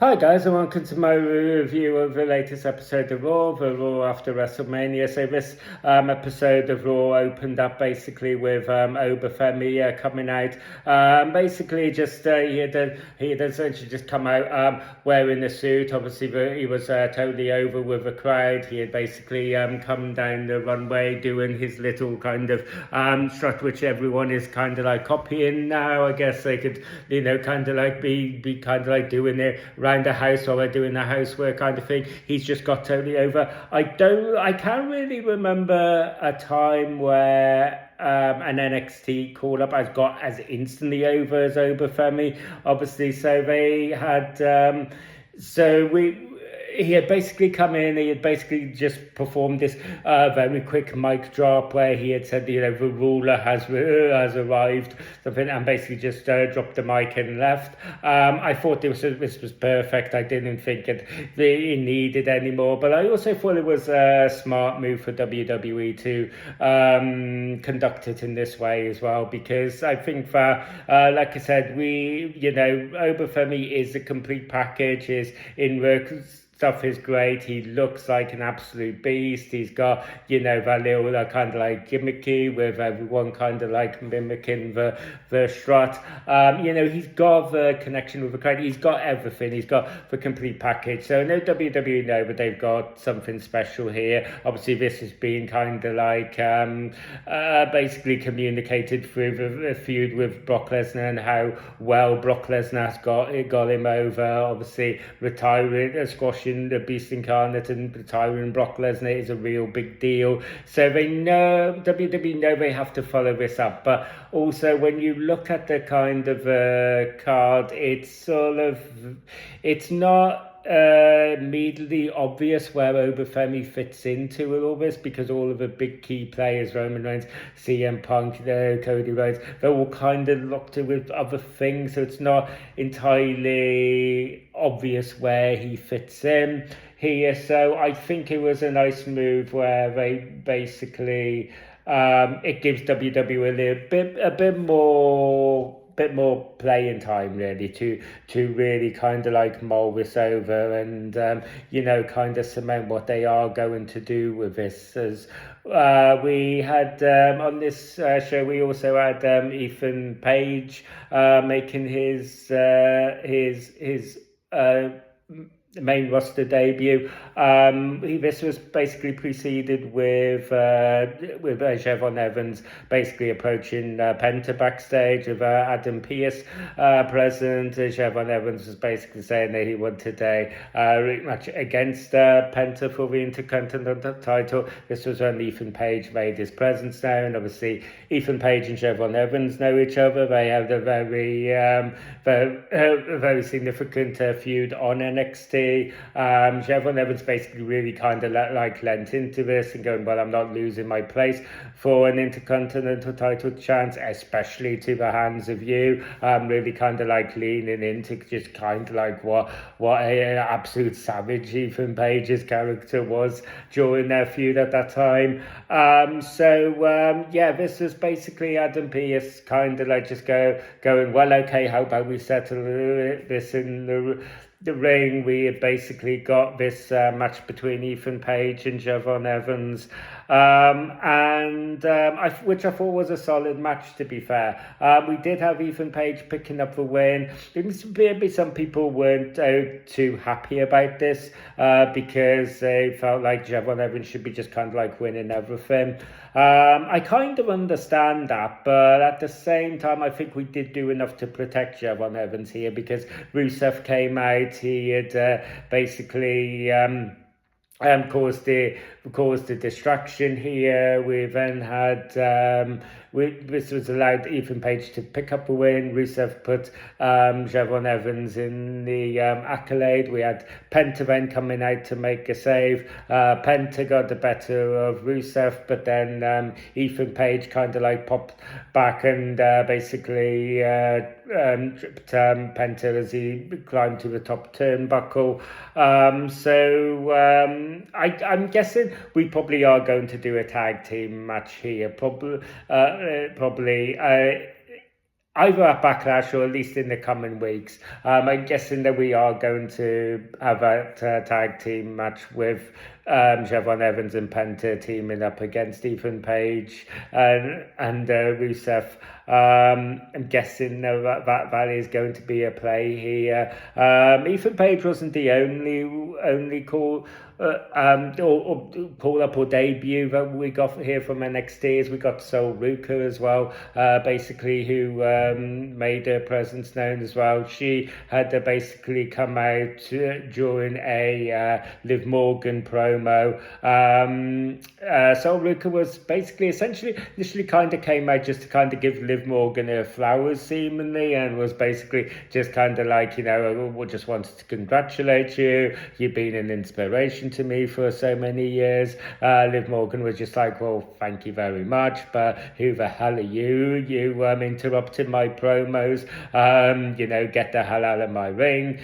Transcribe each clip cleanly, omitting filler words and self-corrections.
Hi guys, and welcome to my review of the latest episode of Raw, the Raw after WrestleMania. So this episode of Raw opened up basically with Obafemi coming out. Basically, just he had essentially just come out wearing a suit. Obviously, he was totally over with the crowd. He had basically come down the runway doing his little kind of strut, which everyone is kind of like copying now. I guess they could, kind of like be kind of like doing it around the house while they're doing the housework kind of thing. He's just got totally over. I can't really remember a time where an NXT call up has got as instantly over as Obafemi, obviously. So they had so we he had basically come in, he had basically just performed this very quick mic drop where he had said, the ruler has arrived, something, and basically just dropped the mic and left. I thought this was perfect. I didn't think it needed any more, but I also thought it was a smart move for WWE to conduct it in this way as well, because I think that, like I said, Obafemi is a complete package. His in-work stuff is great. He looks like an absolute beast. He's got, that little kind of like gimmicky with everyone kind of like mimicking the strut. He's got the connection with the crowd. He's got everything. He's got the complete package. So no WWE know, but they've got something special here. Obviously, this has been kind of like basically communicated through the feud with Brock Lesnar and how well Brock Lesnar has got him over. Obviously, retiring, squashing the Beast Incarnate and retiring Brock Lesnar is a real big deal. So they know, WWE know they have to follow this up. But also, when you look at the kind of card, it's not immediately obvious where Obafemi fits into all this, because all of the big key players, Roman Reigns, CM Punk, Cody Rhodes, they're all kind of locked in with other things, so it's not entirely obvious where he fits in here. So I think it was a nice move where they basically it gives WWE a bit more playing time really to really kind of like mull this over and kind of cement what they are going to do with this. As we had on this show, we also had Ethan Page making his main roster debut. This was basically preceded with Javon Evans basically approaching Penta backstage with Adam Pearce present. Javon Evans was basically saying that he wanted a rematch against Penta for the Intercontinental title. This was when Ethan Page made his presence known. Obviously, Ethan Page and Javon Evans know each other. They have a very significant feud on NXT. Javon Evans basically really kind of lent into this and going, well, I'm not losing my place for an Intercontinental title chance, especially to the hands of you. Really kind of like leaning into just kind of like what a absolute savage Ethan Page's character was during their feud at that time. This was basically Adam Pearce kind of like just going, well, okay, how about we settle this in the ring. We had basically got this match between Ethan Page and Javon Evans, which I thought was a solid match, to be fair. We did have Ethan Page picking up the win. Maybe some people weren't too happy about this because they felt like Javon Evans should be just kind of like winning everything. I kind of understand that, but at the same time, I think we did do enough to protect Javon Evans here, because Rusev came out. He had basically caused the distraction here. We then had this was allowed Ethan Page to pick up a win. Rusev put Javon Evans in the accolade. We had Penta then coming out to make a save. Penta got the better of Rusev, but then Ethan Page kind of like popped back and basically tripped Penta as he climbed to the top turnbuckle. I'm guessing we probably are going to do a tag team match here. Probably. either at Backlash or at least in the coming weeks. I'm guessing that we are going to have a tag team match with Javon Evans and Penta teaming up against Ethan Page and Rusev. I'm guessing that is going to be a play here. Ethan Page wasn't the only call. Or call up or debut that we got here from NXT as we got Sol Ruka as well, basically who made her presence known as well. She had to basically come out during a Liv Morgan promo. Sol Ruka was basically initially kind of came out just to kind of give Liv Morgan her flowers seemingly, and was basically just kind of like, we just wanted to congratulate you. You've been an inspiration to me for so many years. Liv Morgan was just like, well, thank you very much, but who the hell are you? You interrupted my promos. Get the hell out of my ring.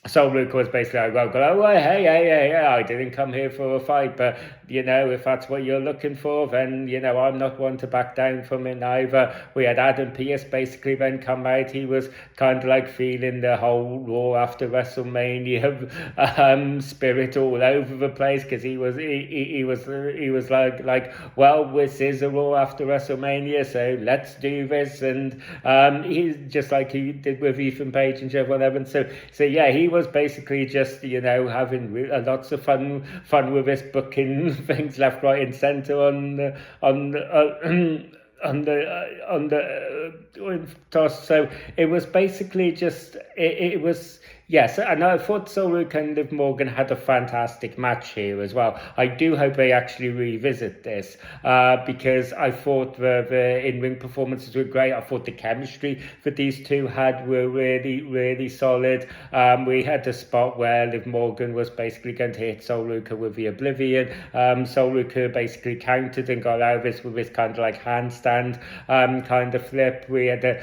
Sol Ruka was basically like, oh, hey, I didn't come here for a fight, but, if that's what you're looking for, then, I'm not one to back down from it either. We had Adam Pearce basically then come out. He was kind of like feeling the whole Raw after WrestleMania spirit all over the place, because he was like, well, this is a Raw after WrestleMania, so let's do this. And he's just like he did with Ethan Page and Javon Evans. So yeah, he was basically just having lots of fun with this, booking things left, right, and centre on the toss. So it was basically just it was. Yes, and I thought Sol Ruka and Liv Morgan had a fantastic match here as well. I do hope they actually revisit this because I thought the in-ring performances were great. I thought the chemistry that these two had were really, really solid. We had a spot where Liv Morgan was basically going to hit Sol Ruka with the Oblivion. Sol Ruka basically countered and got out of this with this kind of like handstand kind of flip. We had a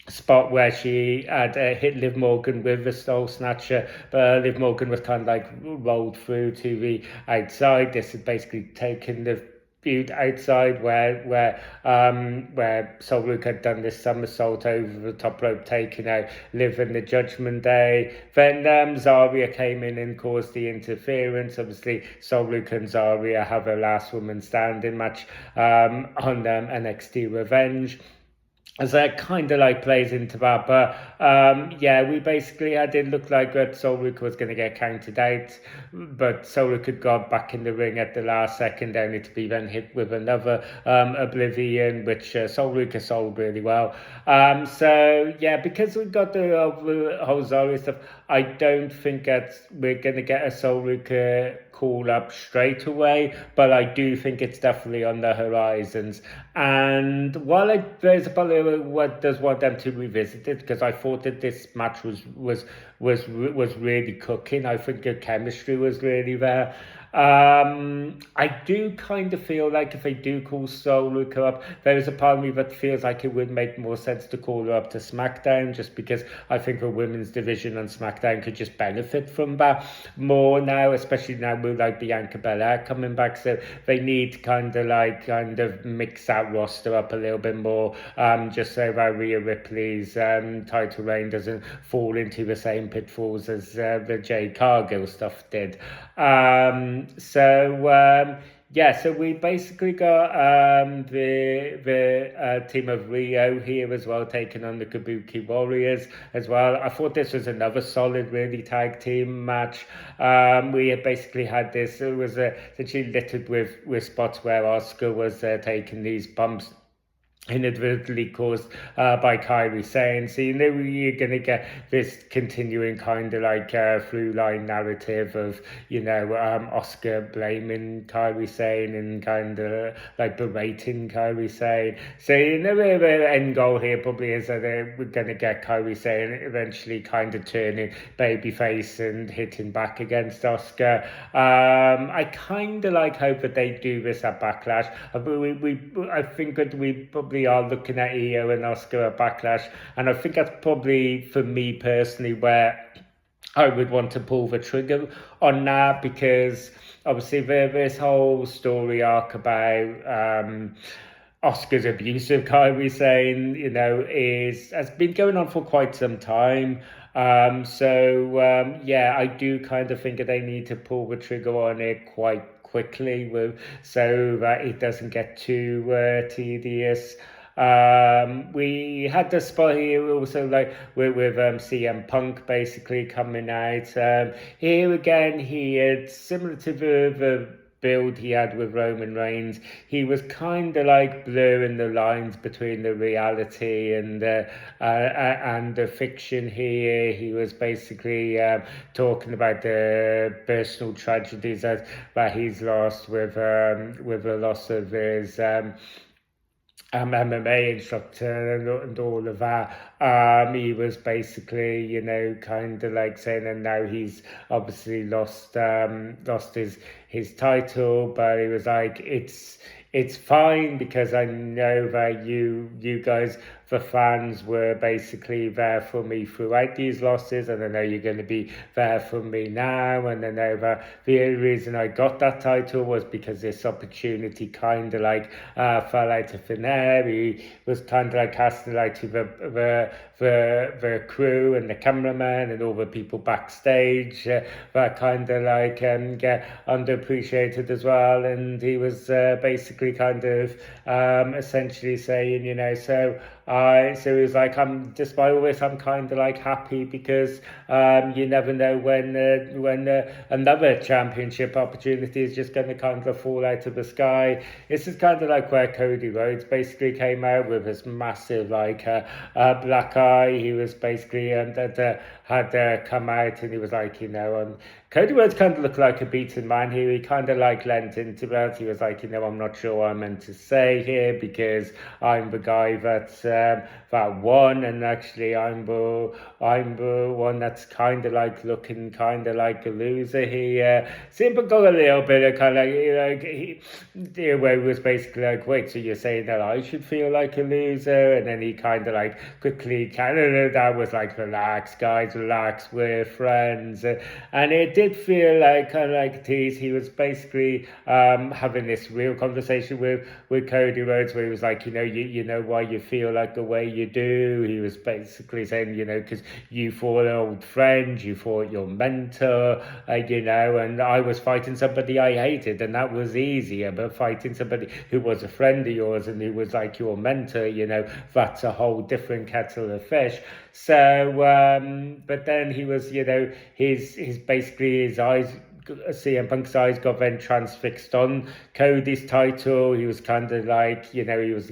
spot where she had hit Liv Morgan with the Soul Snatcher, but Liv Morgan was kind of like rolled through to the outside. This had basically taken the feud outside where Sol Ruka had done this somersault over the top rope, taking out Liv in the Judgment Day. Then Zarya came in and caused the interference. Obviously, Sol Ruka and Zarya have a last woman standing match on NXT Revenge. As that kind of like plays into that, but we basically had it look like that Sol Ruka was going to get counted out, but Sol Ruka got back in the ring at the last second, only to be then hit with another Oblivion, which Sol Ruka sold really well. Because we got the whole Zarya stuff, I don't think that we're going to get a Sol Ruka call up straight away, but I do think it's definitely on the horizons. And while there's a part of what does want them to revisit it, because I thought that this match was really cooking. I think the chemistry was really there. I do kind of feel like if they do call Sol Ruka up, there is a part of me that feels like it would make more sense to call her up to SmackDown, just because I think the women's division on SmackDown could just benefit from that more now, especially now with like Bianca Belair coming back. So they need to kind of mix that roster up a little bit more, just so that Rhea Ripley's title reign doesn't fall into the same pitfalls as the Jade Cargill stuff did. So we basically got the team of Rio here as well, taking on the Kabuki Warriors as well. I thought this was another solid, really tag team match. We had basically had this. It was essentially littered with spots where Asuka was taking these bumps inadvertently caused by Kairi Sane. So you're going to get this continuing kind of like through line narrative of Oscar blaming Kairi Sane and kind of like berating Kairi Sane. So the end goal here probably is that we're going to get Kairi Sane eventually kind of turning babyface and hitting back against Oscar. I kind of like hope that they do this at Backlash. I think that we probably are looking at Io and Oscar at Backlash, and I think that's probably for me personally where I would want to pull the trigger on that, because obviously this whole story arc about Oscar's abuse of Kyrie Sane, has been going on for quite some time. Yeah, I do kind of think that they need to pull the trigger on it quite quickly, so that it doesn't get too tedious. We had the spot here also, like with CM Punk basically coming out. Here again, he had, similar to the build he had with Roman Reigns, he was kind of like blurring the lines between the reality and the fiction here. He was basically talking about the personal tragedies that he's lost with the loss of his MMA instructor and all of that. He was basically, kind of like saying, and now he's obviously lost his title, but he was like, it's fine because I know that you guys, the fans, were basically there for me throughout these losses, and I know you're going to be there for me now, and I know that the only reason I got that title was because this opportunity kind of like fell out of thin air. He was kind of like casting out to the crew and the cameraman and all the people backstage that kind of like get underappreciated as well, and he was basically kind of essentially saying, so he was like, despite all this, I'm kind of like happy because you never know when another championship opportunity is just going to kind of fall out of the sky. This is kind of like where Cody Rhodes basically came out with this massive like black eye. He was basically had come out, and he was like, Cody Rhodes kind of looked like a beaten man here. He kind of like lent into that. He was like, I'm not sure what I'm meant to say here because I'm the guy that won, and actually I'm the one that's kind of like looking kind of like a loser here. Simple got a little bit of kind of where he was basically like, wait, so you're saying that I should feel like a loser? And then he kind of like quickly that was like, relax guys, relax, we're friends. And it did feel like kind of like a tease. He was basically having this real conversation with Cody Rhodes, where he was like, you know why you feel like the way you do. He was basically saying, because you fought an old friend, you fought your mentor, and I was fighting somebody I hated, and that was easier. But fighting somebody who was a friend of yours and who was like your mentor, that's a whole different kettle of fish. So, but then he was, his basically his eyes, CM Punk's eyes got then transfixed on Cody's title. He was kind of like, he was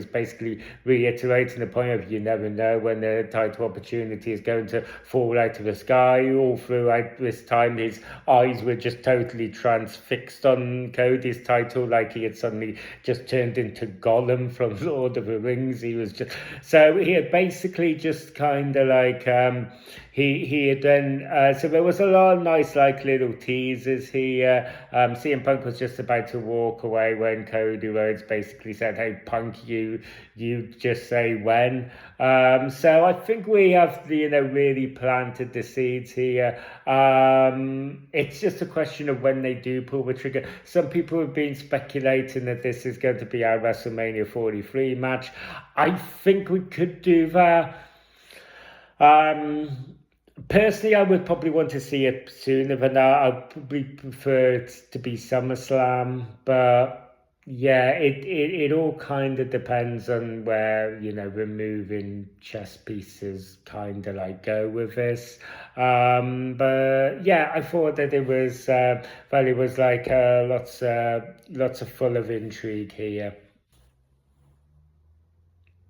basically reiterating the point of, you never know when the title opportunity is going to fall out of the sky. All throughout this time, his eyes were just totally transfixed on Cody's title, like he had suddenly just turned into Gollum from Lord of the Rings. He had basically just kind of like, he had then, so there was a lot of nice like little teasers here. CM Punk was just about to walk away when Cody Rhodes basically said, hey Punk, you just say when. So I think we have really planted the seeds here. It's just a question of when they do pull the trigger. Some people have been speculating that this is going to be our WrestleMania 43 match. I think we could do that. Personally, I would probably want to see it sooner than that. I'd probably prefer it to be SummerSlam, but yeah, it all kind of depends on where, removing chess pieces kind of like go with this. But yeah, I thought that it was, like lots of full of intrigue here.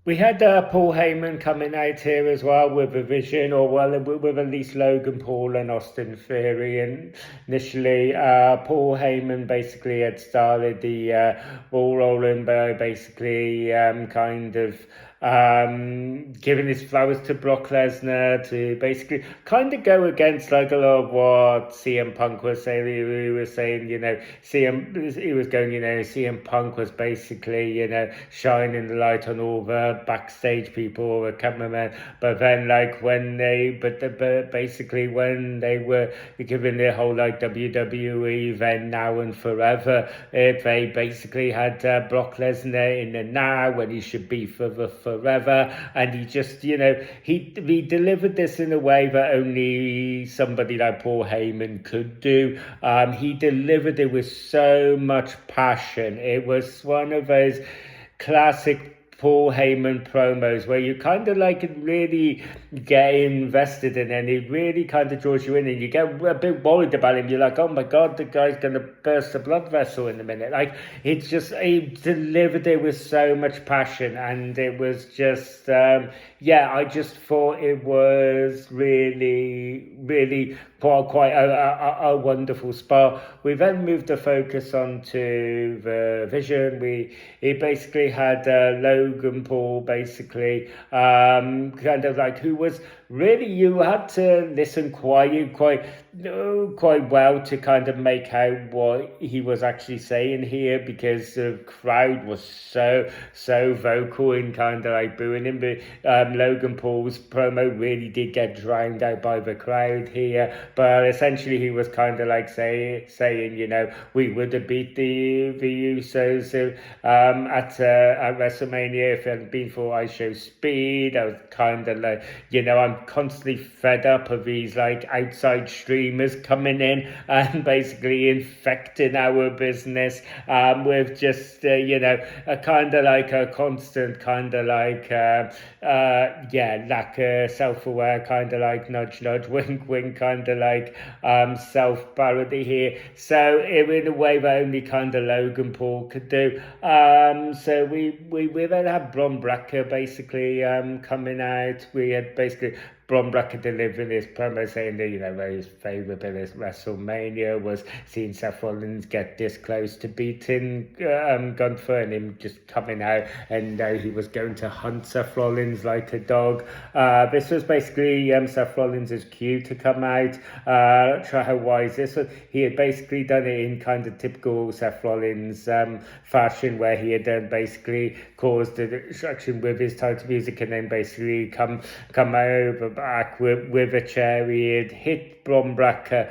We had Paul Heyman coming out here as well with a vision, or well, with at least Logan Paul and Austin Theory. And initially, Paul Heyman basically had started the ball rolling by basically kind of giving his flowers to Brock Lesnar, to basically kind of go against like a lot of what CM Punk was saying. He was saying, he was going, CM Punk was basically, shining the light on all the backstage people, all the cameramen. But then, like but basically when they were given their whole like WWE then, now and forever, they basically had Brock Lesnar in the now when he should be for the forever, and he just, he delivered this in a way that only somebody like Paul Heyman could do. He delivered it with so much passion. It was one of those classic Paul Heyman promos where you kind of like really get invested in, and it really kind of draws you in, and you get a bit worried about him. You're like, oh my god, the guy's gonna burst a blood vessel in a minute. Like, it's just, he delivered it with so much passion, and it was just I just thought it was really, really quite a wonderful spot. We then moved the focus onto the Vision. He basically had Logan Paul, basically, kind of like, who was really, you had to listen quite well to kind of make out what he was actually saying here, because the crowd was so vocal and kind of like booing him. But Logan Paul's promo really did get drowned out by the crowd here. But essentially, he was kind of like saying, we would have beat the Usos at WrestleMania if it hadn't been for I Show Speed. I was kind of like, I'm constantly fed up of these like outside streamers coming in and basically infecting our business with just a kind of like a constant kind of like lack of self-aware, kind of like nudge wink wink, kind of like self-parody here. So in a way that only kind of Logan Paul could do. So we then had Bron Breakker basically coming out. We had basically Bron Breakker delivering his promo saying that, his favourite bit of WrestleMania was seeing Seth Rollins get this close to beating Gunther, and him just coming out and he was going to hunt Seth Rollins like a dog. This was basically Seth Rollins' cue to come out. Try how wise this was. He had basically done it in kind of typical Seth Rollins fashion, where he had basically caused a distraction with his title music, and then basically come over back with a chair. He had hit Bron Breakker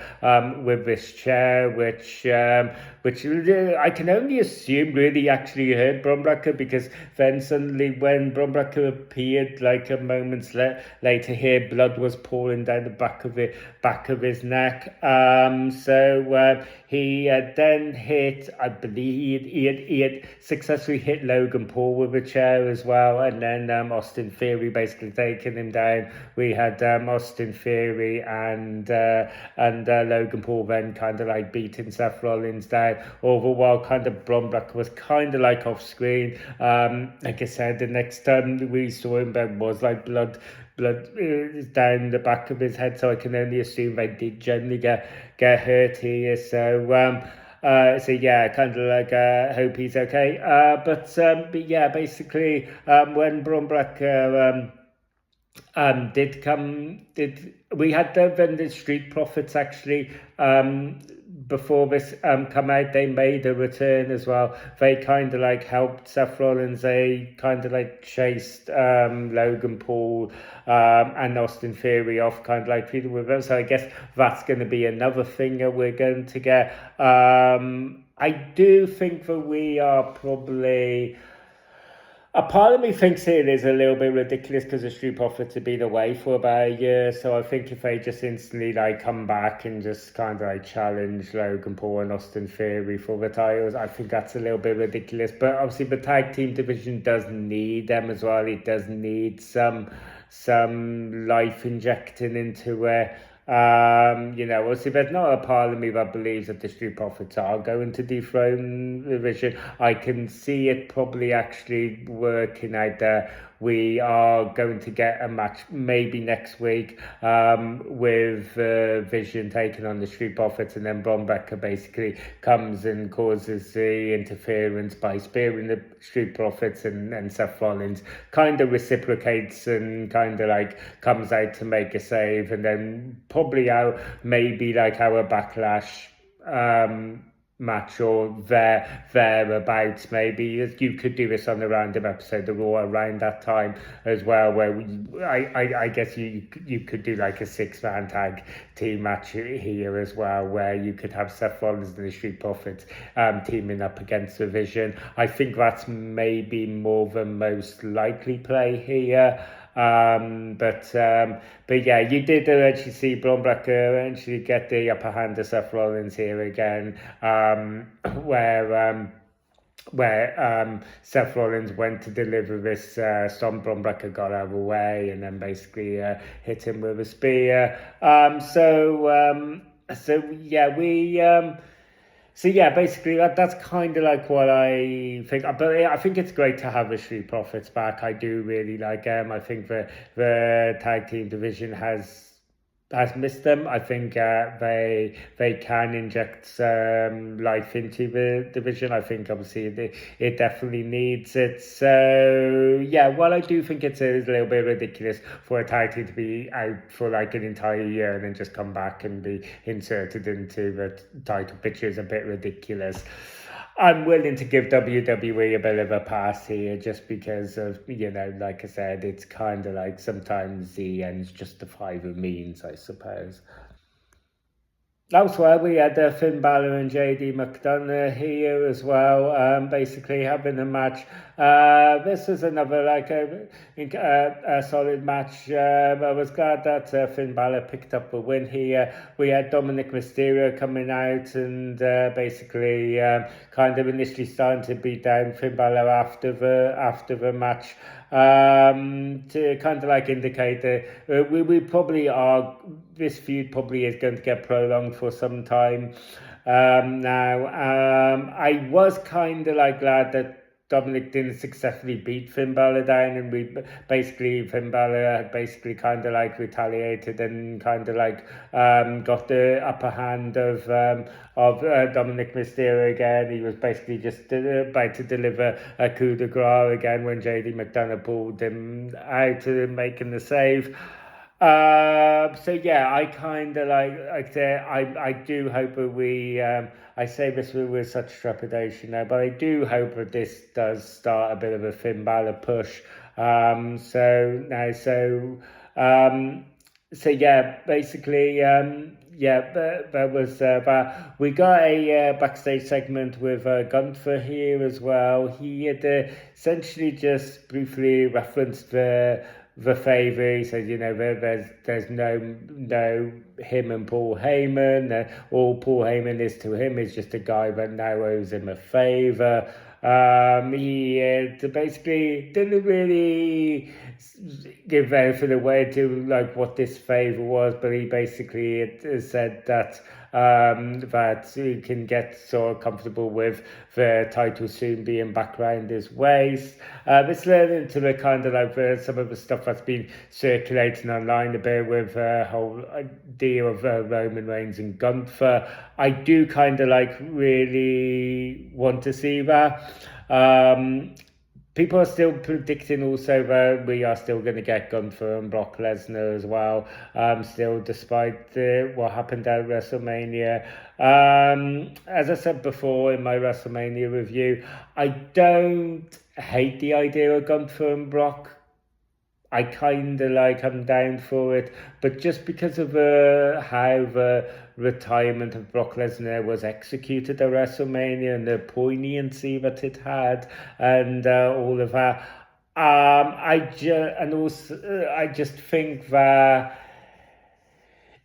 with this chair, which I can only assume really actually hurt Bron Breakker, because then suddenly when Bron Breakker appeared like a moments later here, blood was pouring down the back of his neck. So he then hit, I believe he had successfully hit Logan Paul with a chair as well, and then Austin Theory basically taking him down. We had Austin Theory and Logan Paul then kind of like beating Seth Rollins down, all the while kind of Bron Breakker was kind of like off screen. Like I said, the next time we saw him there was like blood down the back of his head, so I can only assume they did generally get hurt here. So kind of like hope he's okay. But yeah, basically when Bron Breakker we had the Street Profits actually before this come out. They made a return as well. They kind of like helped Seth Rollins. They kind of like chased Logan Paul and Austin Theory off, kind of like treated with them. So I guess that's going to be another thing that we're going to get. I do think that we are probably... A part of me thinks it is a little bit ridiculous because the Street Profits have been away for about a year. So I think if they just instantly like come back and just kind of like challenge Logan Paul and Austin Theory for the titles, I think that's a little bit ridiculous. But obviously the tag team division does need them as well. It does need some life injecting into it. Obviously there's not a part of me that believes that the Street Profits are going to dethrone the Vision. I can see it probably actually working out there we are going to get a match maybe next week with Vision taking on the Street Profits, and then Bron Breakker basically comes and causes the interference by spearing the Street Profits, and Seth Rollins kind of reciprocates and kind of like comes out to make a save, and then probably maybe like our Backlash match or thereabouts. Maybe you could do this on a random episode of Raw around that time as well, where I guess you could do like a 6-man tag team match here as well, where you could have Seth Rollins and the Street Profits teaming up against the Vision. I think that's maybe more the most likely play here. But yeah, you did eventually see Bron Breakker eventually get the upper hand of Seth Rollins here again, where Seth Rollins went to deliver this Storm. Bron Breakker got out of the way and then basically hit him with a spear. So yeah, basically that's kind of like what I think. But I think it's great to have the Street Profits back. I do really like them. I think the tag team division has missed them. I think they can inject some life into the division. I think obviously it definitely needs it. So yeah, while I do think it's a little bit ridiculous for a tag team to be out for like an entire year and then just come back and be inserted into the title picture is a bit ridiculous. I'm willing to give WWE a bit of a pass here just because of, like I said, it's kind of like sometimes the ends justify the means, I suppose. Elsewhere, we had Finn Balor and JD McDonough here as well, basically having a match. This was another like a solid match. I was glad that Finn Balor picked up a win here. We had Dominic Mysterio coming out and basically kind of initially starting to beat down Finn Balor after the match. To kind of like indicate that we probably are, this feud probably is going to get prolonged for some time now. I was kind of like glad that Dominic didn't successfully beat Finn Balor down, and Finn Balor had basically kind of like retaliated and kind of like got the upper hand of Dominic Mysterio again. He was basically just about to deliver a coup de grace again when JD McDonough pulled him out and making the save. So yeah, I kind of I do hope that we I say this with such trepidation now, but I do hope that this does start a bit of a Finn Balor push. So yeah, basically that was that. We got a backstage segment with Gunther here as well. He had essentially just briefly referenced the favour. He said, there's no him and Paul Heyman. All Paul Heyman is to him is just a guy that now owes him a favour. He basically didn't really give anything away to like what this favour was, but he basically said that that he can get sort of comfortable with the title soon being back around his waist. It's led into the kind of like some of the stuff that's been circulating online a bit with the whole idea of Roman Reigns and Gunther. I do kind of like really want to see that. People are still predicting also that we are still going to get Gunther and Brock Lesnar as well, still despite what happened at WrestleMania. As I said before in my WrestleMania review, I don't hate the idea of Gunther and Brock. I kind of I'm down for it, but just because of how the retirement of Brock Lesnar was executed at WrestleMania and the poignancy that it had and all of that, I just think that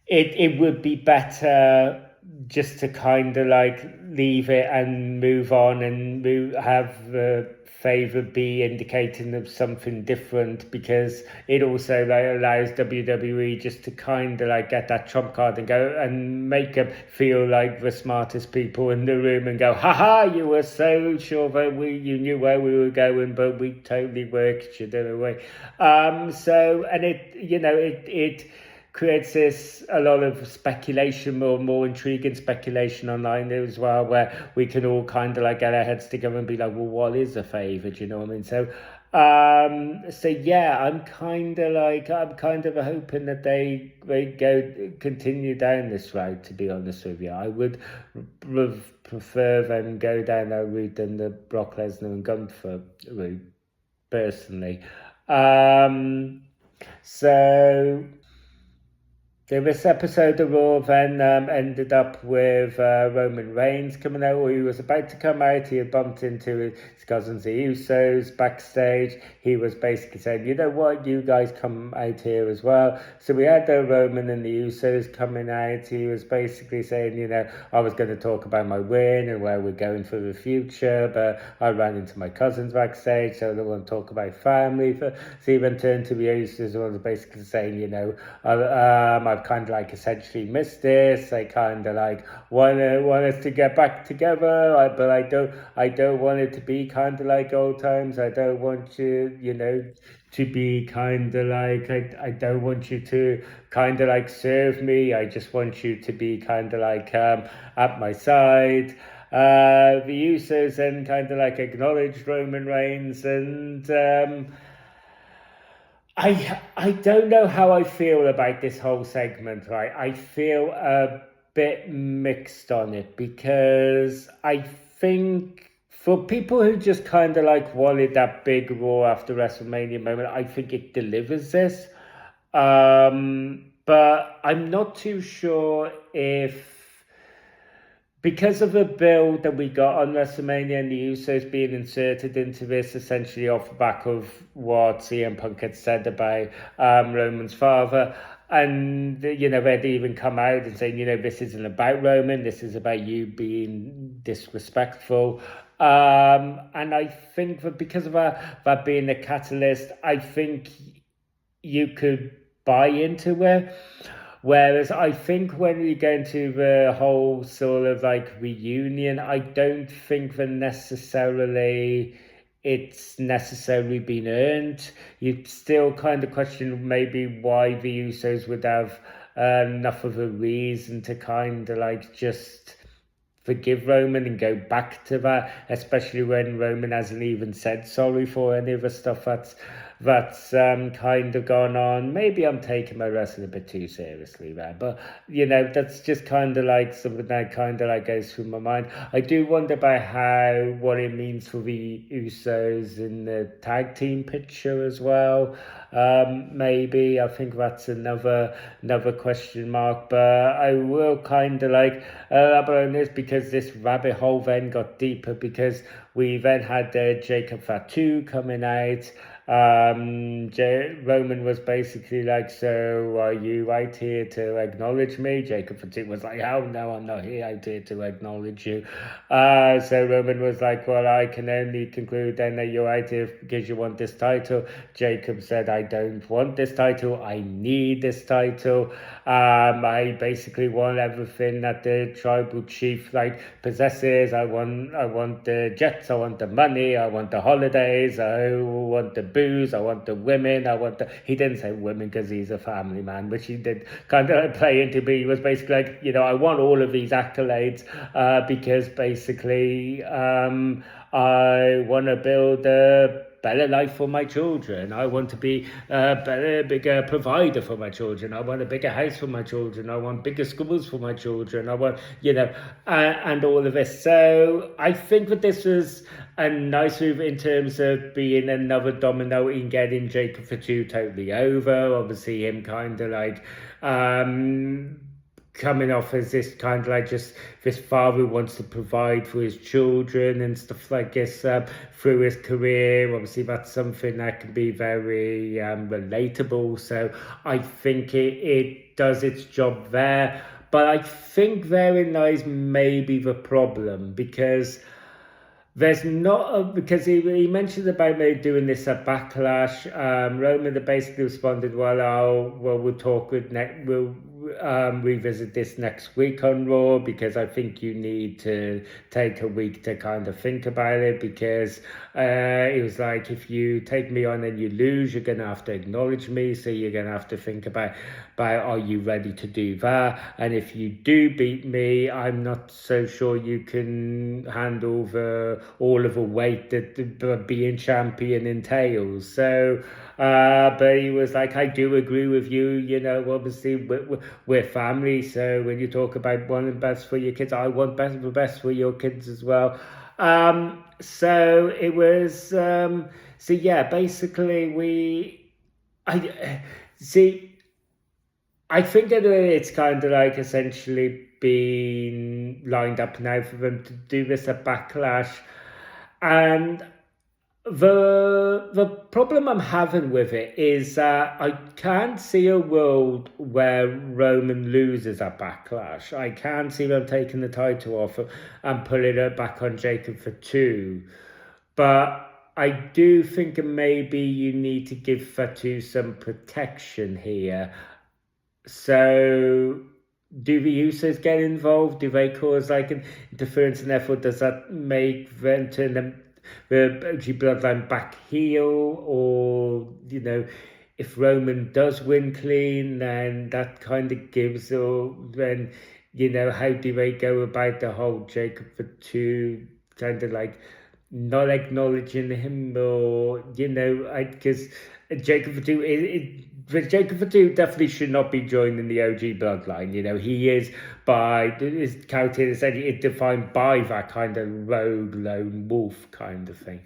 it would be better just to kind of like leave it and move on and have the favourite be indicating of something different, because it also like allows WWE just to kind of like get that trump card and go and make them feel like the smartest people in the room and go, haha, you were so sure that you knew where we were going, but we totally worked you the other way. So, and it creates a lot of speculation, more intriguing speculation online as well, where we can all kind of like get our heads together and be like, well, what is a favour? Do you know what I mean? So yeah, I'm kind of hoping that they continue down this route. To be honest with you, I would prefer them go down that route than the Brock Lesnar and Gunther route, personally. So this episode of Raw then ended up with Roman Reigns coming out, or he was about to come out. He had bumped into his cousins, the Usos, backstage. He was basically saying, you know what, you guys come out here as well. So we had the Roman and the Usos coming out. He was basically saying, you know, I was going to talk about my win and where we're going for the future, but I ran into my cousins backstage, so I don't want to talk about family. So he then turned to the Usos and was basically saying, you know, I've kind of like essentially missed this. I kind of like want us to get back together, but I don't want it to be kind of like old times. I don't want you, you know, to be kind of like, I don't want you to kind of like serve me. I just want you to be kind of like at my side. The Usos then kind of like acknowledged Roman Reigns, and I don't know how I feel about this whole segment, right? I feel a bit mixed on it, because I think for people who just kind of like wanted that big Raw after WrestleMania moment, I think it delivers this. But I'm not too sure if, because of the build that we got on WrestleMania and the Usos being inserted into this essentially off the back of what CM Punk had said about Roman's father, and you know, they'd even come out and saying, you know, this isn't about Roman, this is about you being disrespectful. And I think that because of that being the catalyst, I think you could buy into it. Whereas I think when we get into the whole sort of like reunion, I don't think that it's necessarily been earned. You still kind of question maybe why the Usos would have enough of a reason to kind of like just forgive Roman and go back to that, especially when Roman hasn't even said sorry for any of the stuff that's kind of gone on. Maybe I'm taking my wrestling a bit too seriously there, but you know, that's just kind of like something that kind of like goes through my mind. I do wonder about what it means for the Usos in the tag team picture as well. Maybe I think that's another question mark, but I will kind of like elaborate on this, because this rabbit hole then got deeper, because we then had Jacob Fatu coming out. Roman was basically like, so are you right here to acknowledge me? Jacob Fatu was like, oh no, I'm not here out here to acknowledge you. So Roman was like, well, I can only conclude then that you're out here because you want this title. Jacob said, I don't want this title, I need this title. I basically want everything that the tribal chief like possesses. I want the jets, I want the money, I want the holidays, I want the booze, I want the women, he didn't say women because he's a family man, which he did kind of play into, but he was basically like, you know, I want all of these accolades because basically I want to build a better life for my children. I want to be a bigger provider for my children. I want a bigger house for my children. I want bigger schools for my children. I want, you know, and all of this. So I think that this was a nice move in terms of being another domino in getting Jacob Fatu totally over. Obviously, him kind of like coming off as this kind of like just this father who wants to provide for his children and stuff like this through his career. Obviously, that's something that can be very relatable. So I think it does its job there. But I think therein lies maybe the problem, because There's not because he mentioned about maybe doing this at Backlash. Roman basically responded, we'll talk with we'll revisit this next week on Raw, because I think you need to take a week to kind of think about it, because it was like, if you take me on and you lose, you're gonna have to acknowledge me, so you're gonna have to think about are you ready to do that, and if you do beat me, I'm not so sure you can handle all of the weight that being champion entails. So but he was like, I do agree with you, obviously we're family, so when you talk about wanting best for your kids, I want the best for your kids as well. So it was so yeah, basically I see I think that it's kind of like essentially been lined up now for them to do this at Backlash. And the problem I'm having with it is that I can't see a world where Roman loses at Backlash. I can't see them taking the title off and putting it back on Jacob for 2. But I do think maybe you need to give Fatu some protection here. So do the users get involved? Do they cause like an interference, and therefore does that make them turn the OG bloodline back heel? Or, if Roman does win clean, then that kind of gives, or then, how do they go about the whole Jacob for 2 kind of like not acknowledging him, or, because Jacob for 2, Jacob Fatu definitely should not be joining the OG bloodline. He is, by his character, is defined by that kind of rogue lone wolf kind of thing.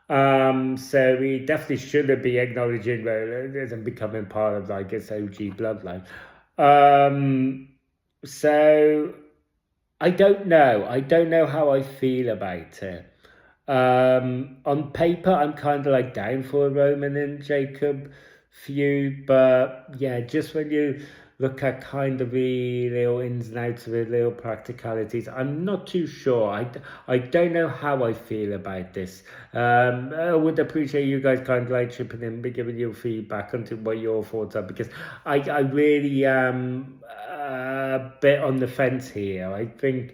So he definitely shouldn't be acknowledging Roland and becoming part of like his OG bloodline. So I don't know. I don't know how I feel about it. On paper, I'm kind of like down for a Roman and Jacob feud, but yeah, just when you look at kind of the little ins and outs of it, little practicalities, I'm not too sure. I don't know how I feel about this. I would appreciate you guys kind of like chipping in, be giving your feedback onto what your thoughts are, because I really am a bit on the fence here. I think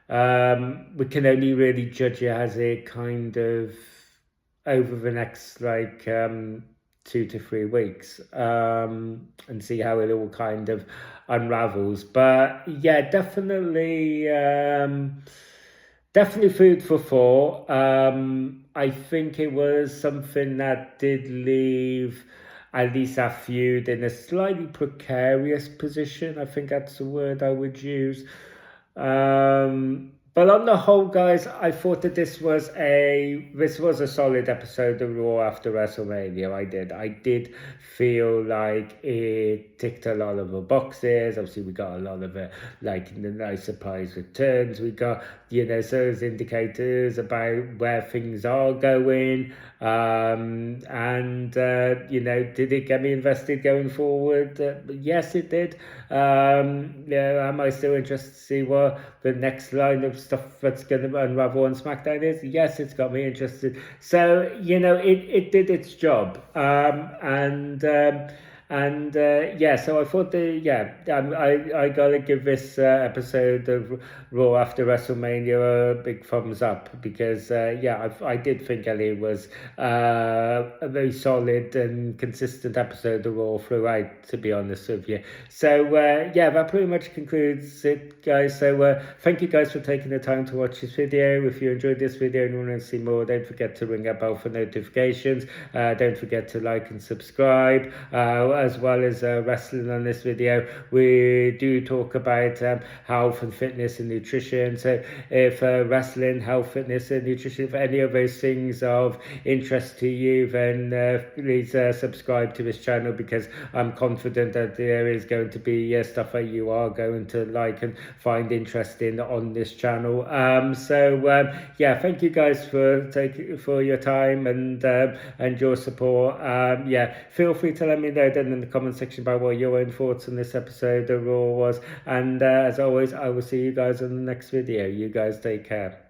we can only really judge it as a kind of over the next like 2 to 3 weeks, and see how it all kind of unravels. But yeah, definitely food for thought. I think it was something that did leave at least our feud in a slightly precarious position. I think that's the word I would use. But on the whole, guys, I thought that this was a solid episode of Raw after WrestleMania. I did feel like it ticked a lot of the boxes. Obviously, we got a lot of it, like the nice surprise returns. We got, those indicators about where things are going. And did it get me invested going forward? Yes, it did. Am I still interested to see what the next line of stuff that's going to unravel on SmackDown is? Yes, it's got me interested. So it did its job. Yeah, so I thought I gotta give this episode of Raw after WrestleMania a big thumbs up, because I did think Ellie was a very solid and consistent episode of Raw throughout, to be honest with you. So that pretty much concludes it, guys. So thank you guys for taking the time to watch this video. If you enjoyed this video and you want to see more, don't forget to ring that bell for notifications. Don't forget to like and subscribe. As well as wrestling on this video, we do talk about health and fitness and nutrition. So if wrestling, health, fitness and nutrition, if any of those things are of interest to you, then please subscribe to this channel, because I'm confident that there is going to be stuff that you are going to like and find interesting on this channel. Thank you guys for your time and your support. Feel free to let me know then in the comment section about what your own thoughts on this episode of Raw was. And as always, I will see you guys in the next video. You guys take care.